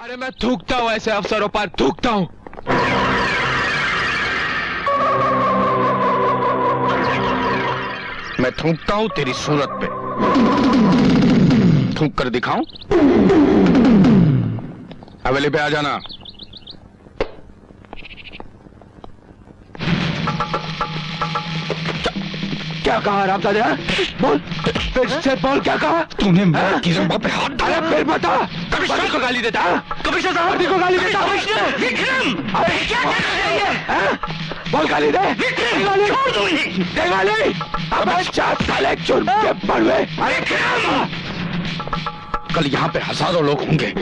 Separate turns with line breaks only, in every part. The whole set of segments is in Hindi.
अरे मैं थूकता हूँ ऐसे अफसरों पर, थूकता हूँ।
मैं थूकता हूँ तेरी सूरत पे। थूक कर दिखाऊं? हवेली पे आ जाना।
क्या कहा रामदादा? बोल, फिर से बोल, क्या कहा
तूने मेरे गिरफ्तार पे हाथ डाला?
अरे फिर बता। कमिश्नर को गाली देता?
कमिश्नर साहब
को गाली देता?
विक्रम,
अरे क्या कर रही है? बोल, गाली दे।
विक्रम, छोड़ दो इन्हें।
दे गाली। अब 4 साल जुर्म के पड़वे।
अरे कल यहाँ पे हजारों लोग होंगे।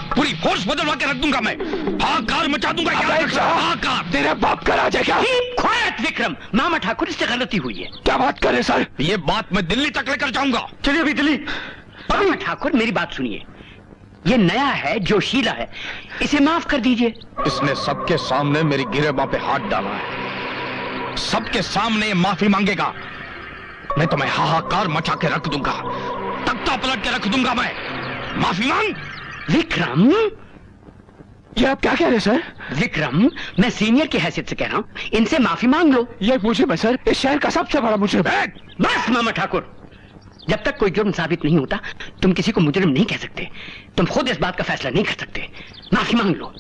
पूरी फोर्स बदलवा के रख दूंगा मैं। हाहाकार मचा दूंगा। हाहाकार।
तेरे बाप का राज है क्या?
ख्वायत विक्रम, मामा ठाकुर इससे गलती हुई है।
क्या बात करे सर?
ये बात मैं दिल्ली तक लेकर जाऊंगा।
चलिए अभी दिल्ली। मामा ठाकुर मेरी बात सुनिए, ये नया है, जोशीला है, इसे माफ कर दीजिए।
इसने सबके सामने मेरी गिरफ्तार पे हाथ डाला है। सबके सामने माफी मांगेगा। मैं तुम्हें हाहाकार मचा के रख दूंगा, तख्ता पलट के रख दूंगा मैं। माफी मांग।
विक्रम,
ये आप क्या कह रहे सर?
विक्रम, मैं सीनियर की हैसियत से कह रहा हूँ, इनसे माफी मांग लो।
ये मुजरिम है सर, इस शहर का सबसे बड़ा मुजरिम है।
बस मामा ठाकुर, जब तक कोई जुर्म साबित नहीं होता तुम किसी को मुजरिम नहीं कह सकते। तुम खुद इस बात का फैसला नहीं कर सकते। माफी मांग लो।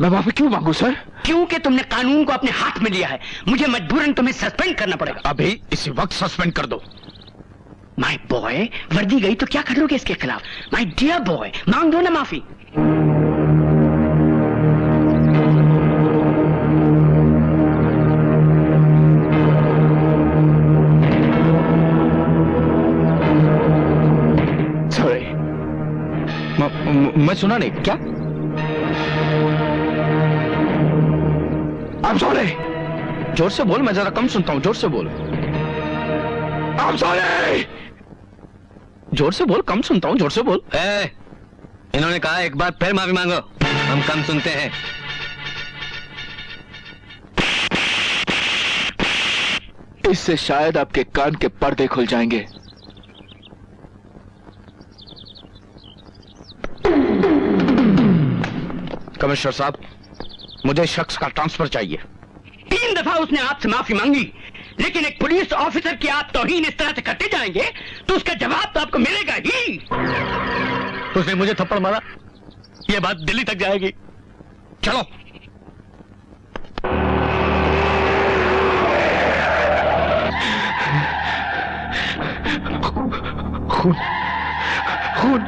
मैं माफी क्यों मांगू सर?
क्योंकि तुमने कानून को अपने हाथ में लिया है। मुझे मजबूरन तुम्हें सस्पेंड करना पड़ेगा।
अभी इसी वक्त सस्पेंड कर दो।
माय बॉय, वर्दी गई तो क्या कर लोगे इसके खिलाफ? माय डियर बॉय, मांग दो ना माफी।
सॉरी।
मैं सुना नहीं। क्या?
I'm sorry।
जोर से बोल, मैं जरा कम सुनता हूँ। जोर से बोल।
I'm sorry।
जोर से बोल, कम सुनता हूँ। जोर से बोल।
इन्होंने कहा एक बार फिर माफी मांगो, हम कम सुनते हैं।
इससे शायद आपके कान के पर्दे खुल जाएंगे।
कमिश्नर साहब, मुझे शख्स का ट्रांसफर चाहिए।
3 दफा उसने आपसे माफी मांगी, लेकिन एक पुलिस ऑफिसर की आप तौहीन इस तरह से करते जाएंगे तो उसका जवाब तो आपको मिलेगा ही।
उसने मुझे थप्पड़ मारा, ये बात दिल्ली तक जाएगी।
चलो।
खून, खून।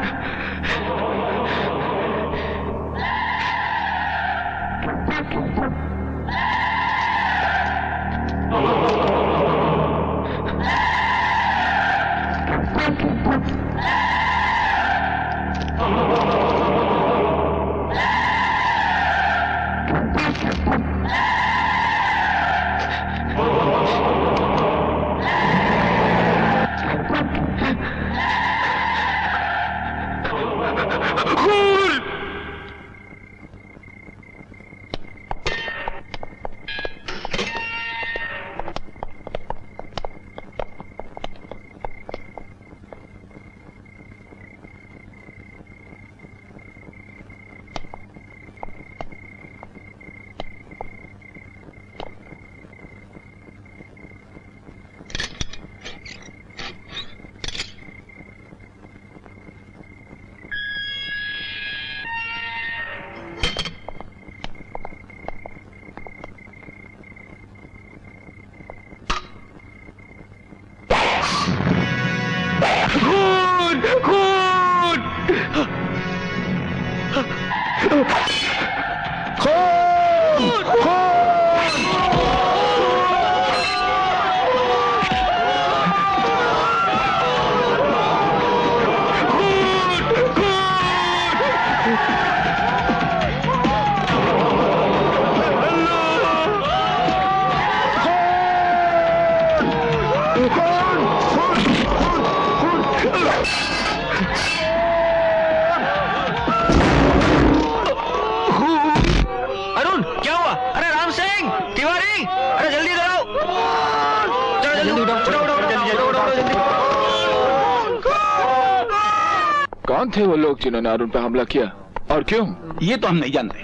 कौन थे वो लोग जिन्होंने अरुण पे हमला किया और क्यों?
ये तो हम नहीं जानते,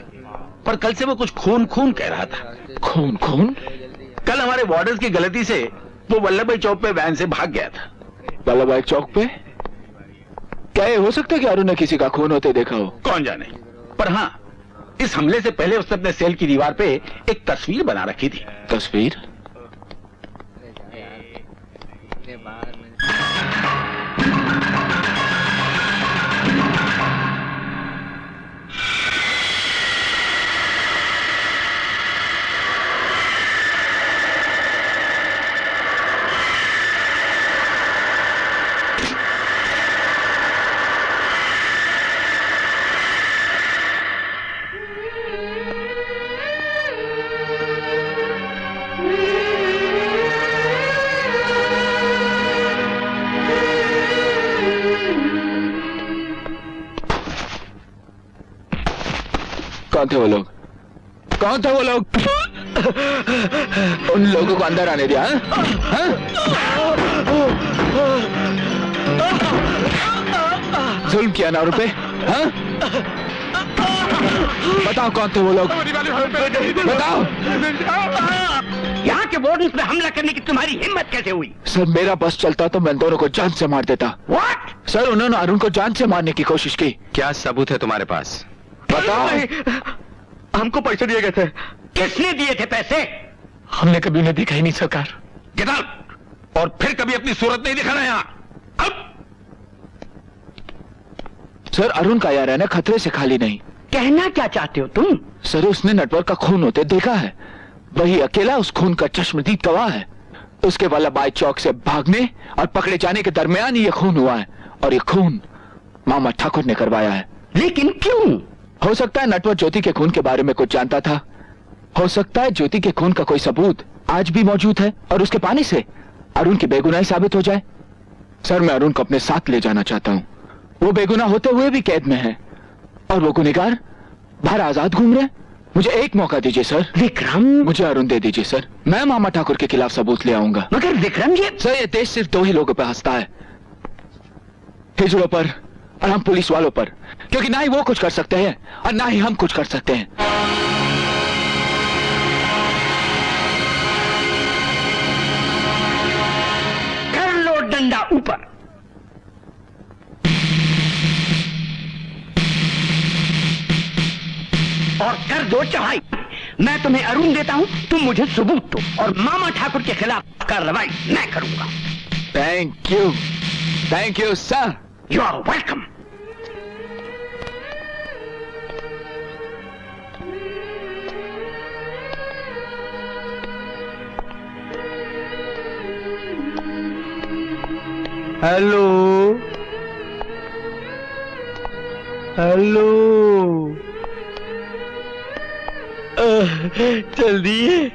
पर कल से वो कुछ खून खून कह रहा था।
खून खून?
कल हमारे वार्डर्स की गलती से वो वल्लभ भाई चौक पे वैन से भाग गया था।
वल्लभ भाई चौक पे? क्या ये हो सकता है कि अरुण ने किसी का खून होते देखा हो?
कौन जाने, पर हाँ, इस हमले से पहले उसने अपने सेल की दीवार पे एक तस्वीर बना रखी थी।
तस्वीर? कौन थे वो लोग? कौन थे वो लोग? उन लोगों को अंदर आने दिया? हाँ? जुल्म किया ना उन पे? हाँ? बताओ कौन थे वो लोग? बताओ।
यहाँ के वार्डन्स पे हमला करने की तुम्हारी हिम्मत कैसे हुई?
सर मेरा बस चलता तो मैं दोनों को जान से मार देता।
What?
सर उन्होंने अरुण को जान से मारने की कोशिश की।
क्या सबूत है तुम्हारे पास?
बताओ।
हमको पैसे दिए गए थे।
किसने दिए थे पैसे?
हमने कभी उन्हें देखा ही नहीं सरकार।
गेट आउट, और फिर कभी अपनी सूरत नहीं दिखाना यहाँ।
सर अरुण का यार रहना खतरे से खाली नहीं।
कहना क्या चाहते हो तुम?
सर उसने नटवर का खून होते देखा है, वही अकेला उस खून का चश्मदीद गवाह है। उसके वल्लभ भाई चौक से भागने और पकड़े जाने के दरमियान ये खून हुआ है, और ये खून मामा ठाकुर ने करवाया है।
लेकिन क्यों?
हो सकता है नटवर ज्योति के खून के बारे में कुछ जानता था। हो सकता है ज्योति के खून का कोई सबूत आज भी मौजूद है और उसके पानी से अरुण की बेगुनाही साबित हो जाए। सर मैं अरुण को अपने साथ ले जाना चाहता हूँ। वो बेगुनाह होते हुए भी कैद में है और वो गुनहगार बाहर आजाद घूम रहे। मुझे एक मौका दीजिए सर।
विक्रम,
मुझे अरुण दे दीजिए सर। मैं मामा ठाकुर के खिलाफ सबूत ले आऊंगा।
मगर विक्रम ये
सर ये देश सिर्फ दो ही लोगों पर हंसता है, हिजड़ों पर और हम पुलिस वालों पर, क्योंकि ना ही वो कुछ कर सकते हैं और ना ही हम कुछ कर सकते हैं।
कर लो डंडा ऊपर। और कर दो चढ़ाई। मैं तुम्हें अरुण देता हूं, तुम मुझे सबूत दो और मामा ठाकुर के खिलाफ कार्रवाई मैं करूंगा।
Thank you sir.
You are welcome.
Hello hello, जल्दी,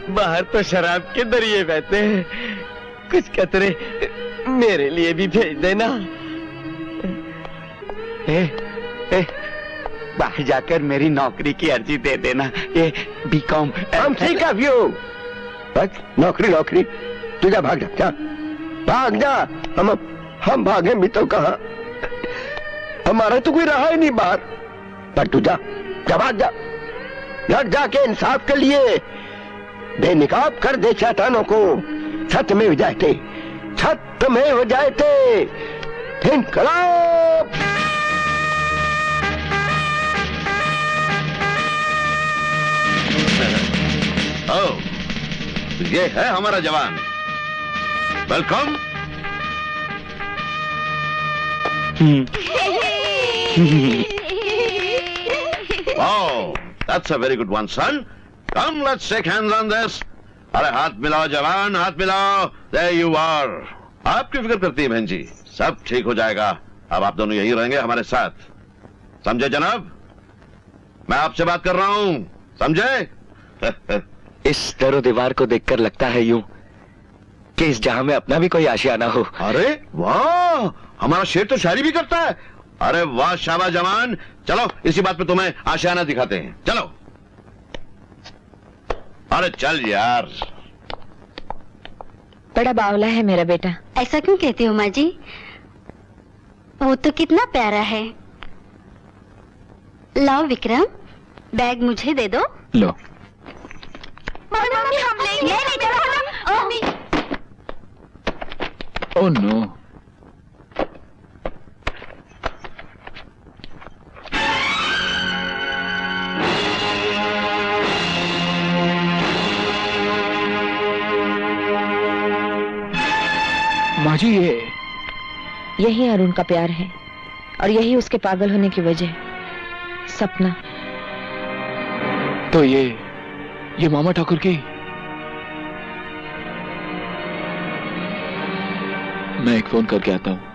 बाहर तो शराब के दरिए बहते हैं, कुछ कतरे मेरे लिए भी भेज देना। बाहर जाकर मेरी नौकरी की अर्जी दे देना। ये बीकॉम।
हम ठीक है व्यू। बस नौकरी नौकरी, तू जा, भाग जा, भाग जा। हम भागे भी तो कहाँ, हमारा तो कोई रहा ही नहीं बाहर। पर तू जा, भाग जा, घर जाके इंसाफ के लिए बेनिकाब कर दे शैतानों को। छत में जाते, छत में जाते, इनकलाब।
ये है हमारा जवान। Welcome. Oh, that's a very good one, son. Come, let's shake hands on this. अरे हाथ मिलाओ जवान, हाथ मिलाओ। There you are. आपकी फिक्र करती है बहन जी, सब ठीक हो जाएगा। अब आप दोनों यहीं रहेंगे हमारे साथ, समझे जनाब? मैं आपसे बात कर रहा हूँ, समझे?
इस दरो दीवार को देखकर लगता है यूं कि इस जहां में अपना भी कोई आशियाना हो।
अरे वाह, हमारा शेर तो शायरी भी करता है। अरे वाह, शाबाश जवान। चलो इसी बात पे तुम्हें आशियाना दिखाते हैं, चलो। अरे चल यार।
बड़ा बावला है मेरा बेटा।
ऐसा क्यों कहती हो माँ जी?
वो तो कितना प्यारा है। लाओ विक्रम, बैग मुझे दे दो।
लो।
मम्मी हम लेंगे। नहीं चलो मम्मी।
Oh no. माँ जी,
यही अरुण का प्यार है और यही उसके पागल होने की वजह। सपना।
तो ये मामा ठाकुर की। मैं एक फोन करके आता हूं।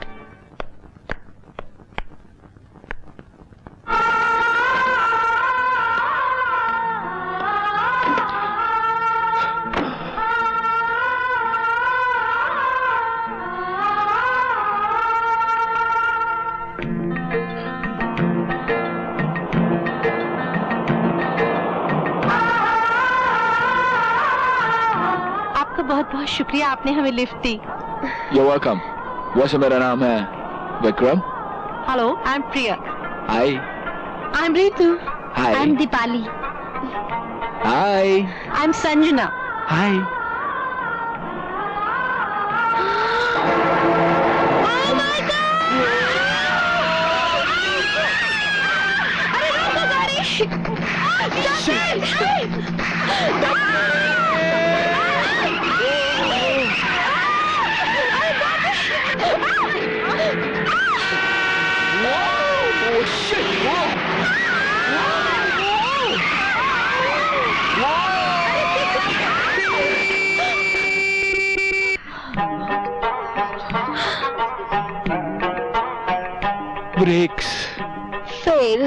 बहुत बहुत शुक्रिया, आपने हमें लिफ्ट दी।
You're welcome. वैसे मेरा नाम है Vikram.
Hello, I am Priya.
Hi.
I am Ritu.
Hi.
I am Deepali.
Hi.
I am Sanjana.
Hi. Brakes
fail.